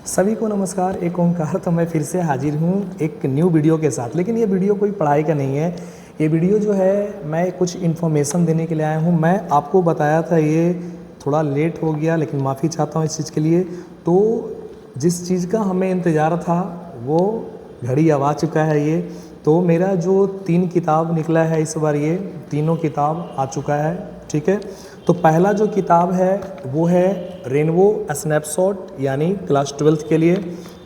सभी को नमस्कार। एक ओंकार तो मैं फिर से हाजिर हूँ एक न्यू वीडियो के साथ। लेकिन ये वीडियो कोई पढ़ाई का नहीं है। ये वीडियो जो है मैं कुछ इन्फॉर्मेशन देने के लिए आया हूँ। मैं आपको बताया था, ये थोड़ा लेट हो गया लेकिन माफ़ी चाहता हूँ इस चीज़ के लिए। तो जिस चीज़ का हमें इंतज़ार था वो घड़ी अब आ चुका है। ये तो मेरा जो 3 किताब निकला है इस बार, ये तीनों किताब आ चुका है। ठीक है, तो पहला जो किताब है वो है रेनबो स्नैपशॉट, यानी क्लास 12th के लिए।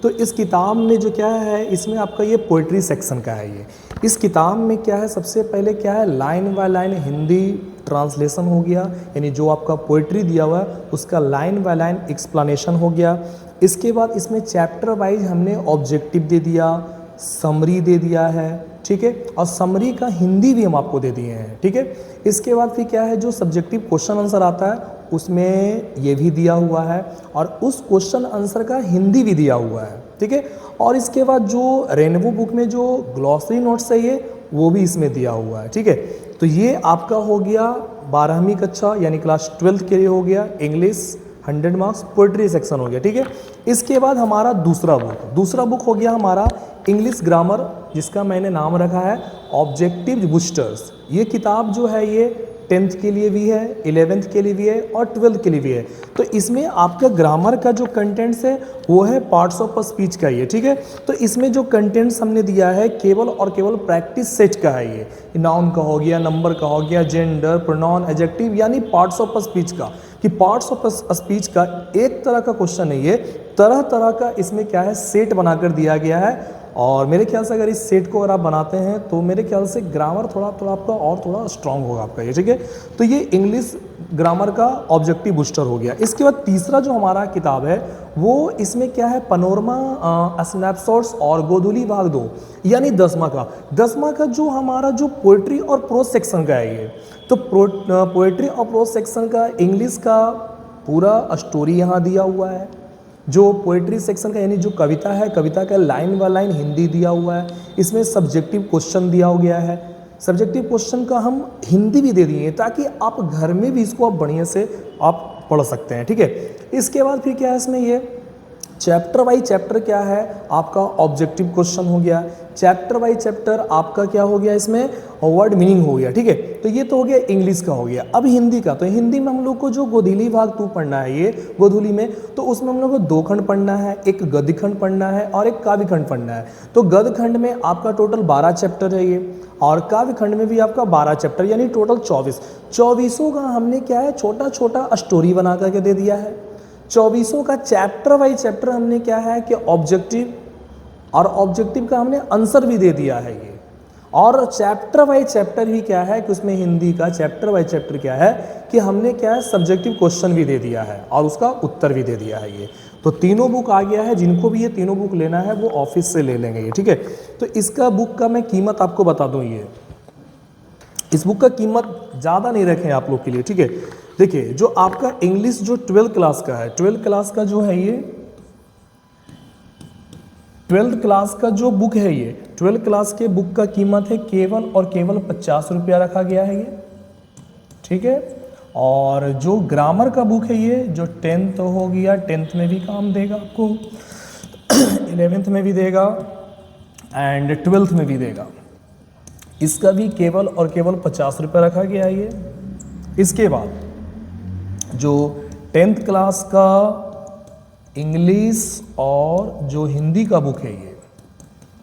तो इस किताब में जो क्या है, इसमें आपका ये पोइट्री सेक्शन का है। ये इस किताब में क्या है, सबसे पहले क्या है, line by line Hindi translation हो गया, यानी जो आपका पोइट्री दिया हुआ है उसका लाइन बाय लाइन एक्सप्लेनेशन हो गया। इसके बाद इसमें चैप्टर वाइज हमने ऑब्जेक्टिव दे दिया, समरी दे दिया है। ठीक है, और समरी का हिंदी भी हम आपको दे दिए हैं। ठीक है, इसके बाद फिर क्या है, जो सब्जेक्टिव क्वेश्चन आंसर आता है उसमें ये भी दिया हुआ है और उस क्वेश्चन आंसर का हिंदी भी दिया हुआ है। ठीक है, और इसके बाद जो रेनबो बुक में जो ग्लॉसरी नोट्स है ये वो भी इसमें दिया हुआ है। ठीक है, तो ये आपका हो गया 12वीं कक्षा यानी क्लास 12th के लिए हो गया। इंग्लिश 100 मार्क्स, पोइट्री सेक्शन हो गया। ठीक है, इसके बाद हमारा दूसरा बुक हो गया हमारा इंग्लिश ग्रामर, जिसका मैंने नाम रखा है ऑब्जेक्टिव बूस्टर्स। ये किताब जो है ये 10th के लिए भी है, 11th के लिए भी है और 12th के लिए भी है। तो इसमें आपका ग्रामर का जो कंटेंट्स है वो है पार्ट्स ऑफ स्पीच का ये। ठीक है, तो इसमें जो कंटेंट्स हमने दिया है केवल और केवल प्रैक्टिस सेट का है। ये नाउन का हो गया, नंबर का हो गया, जेंडर, प्रोनाउन, एडजेक्टिव, यानी पार्ट्स ऑफ स्पीच का। कि पार्ट्स ऑफ स्पीच का एक तरह का क्वेश्चन है ये, तरह तरह का इसमें क्या है सेट बनाकर दिया गया है। और मेरे ख्याल से अगर इस सेट को अगर आप बनाते हैं तो मेरे ख्याल से ग्रामर थोड़ा आपका और थोड़ा स्ट्रांग होगा आपका ये। ठीक है, तो ये इंग्लिश ग्रामर का ऑब्जेक्टिव बूस्टर हो गया। इसके बाद तीसरा जो हमारा किताब है वो इसमें क्या है, पैनोरमा स्नैपशॉट्स और गोधूली भाग 2, यानी 10वां का जो हमारा जो पोइट्री और प्रोज सेक्शन का है ये। तो पोइट्री और प्रोज सेक्शन का इंग्लिश का पूरा स्टोरी यहाँ दिया हुआ है। जो पोइट्री सेक्शन का यानी जो कविता है, कविता का लाइन बाय लाइन हिंदी दिया हुआ है। इसमें सब्जेक्टिव क्वेश्चन दिया हो गया है। सब्जेक्टिव क्वेश्चन का हम हिंदी भी दे दिए ताकि आप घर में भी इसको आप बढ़िया से आप पढ़ सकते हैं। ठीक है, इसके बाद फिर क्या है इसमें ये चैप्टर बाई चैप्टर क्या है आपका ऑब्जेक्टिव क्वेश्चन हो गया। चैप्टर बाई चैप्टर आपका क्या हो गया, इसमें वर्ड मीनिंग हो गया। ठीक है, तो ये तो हो गया इंग्लिश का हो गया। अब हिंदी का, तो हिंदी में हम लोग को जो गोधूली भाग 2 पढ़ना है, ये गोधूली में, तो उसमें हम लोग को 2 खंड पढ़ना है, एक गद्य खंड पढ़ना है और एक काव्य खंड पढ़ना है। तो गद्य खंड में आपका टोटल 12 चैप्टर है ये, और काव्य खंड में भी आपका 12 चैप्टर, यानी टोटल 24 का हमने क्या है छोटा छोटा स्टोरी बना करके दे दिया है। 24 का चैप्टर वाइज चैप्टर हमने क्या है कि ऑब्जेक्टिव, और ऑब्जेक्टिव का हमने आंसर भी दे दिया है ये। और चैप्टर वाइज चैप्टर भी क्या है कि उसमें हिंदी का चैप्टर वाइज चैप्टर क्या है कि हमने क्या है सब्जेक्टिव क्वेश्चन भी दे दिया है और उसका उत्तर भी दे दिया है ये। तो तीनों बुक आ गया है। जिनको भी ये तीनों बुक लेना है वो ऑफिस से ले लेंगे ये। ठीक है, तो इसका बुक का मैं कीमत आपको बता दूं, ये इस बुक का कीमत ज़्यादा नहीं रखें आप लोग के लिए। ठीक है, देखिए जो आपका इंग्लिश जो 12th क्लास का है, 12th क्लास का जो है ये 12th क्लास का जो बुक है ये 12th क्लास के बुक का कीमत है केवल और केवल 50 रुपया रखा गया है ये। ठीक है, और जो ग्रामर का बुक है ये जो 10th हो गया, 10th में भी काम देगा आपको, 11th में भी देगा एंड 12th में भी देगा। इसका भी केवल और केवल 50 रुपये रखा गया है ये। इसके बाद जो 10th क्लास का इंग्लिश और जो हिंदी का बुक है ये,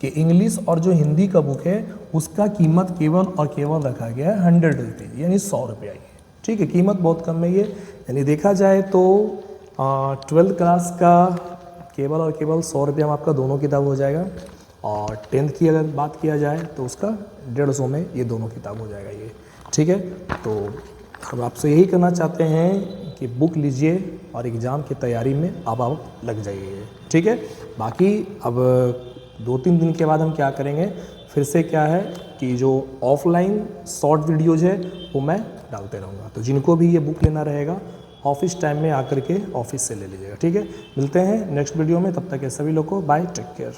कि इंग्लिश और जो हिंदी का बुक है उसका कीमत केवल और केवल रखा गया है 100 रुपये, यानी 100 रुपया ये। ठीक है, कीमत बहुत कम है ये, यानी देखा जाए तो 12th क्लास का केवल और केवल 100 रुपया में आपका दोनों किताब हो जाएगा। और 10th की अगर बात किया जाए तो उसका 150 में ये दोनों किताब हो जाएगा ये। ठीक है, तो हम आपसे यही करना चाहते हैं कि बुक लीजिए और एग्ज़ाम की तैयारी में अब आप लग जाइए। ठीक है, बाकी अब 2-3 दिन के बाद हम क्या करेंगे, फिर से क्या है कि जो ऑफलाइन शॉर्ट वीडियोज़ है वो मैं डालते रहूँगा। तो जिनको भी ये बुक लेना रहेगा ऑफिस टाइम में आकर के ऑफिस से ले लीजिएगा। ठीक है, मिलते हैं नेक्स्ट वीडियो में, तब तक के सभी लोग को बाय, टेक केयर।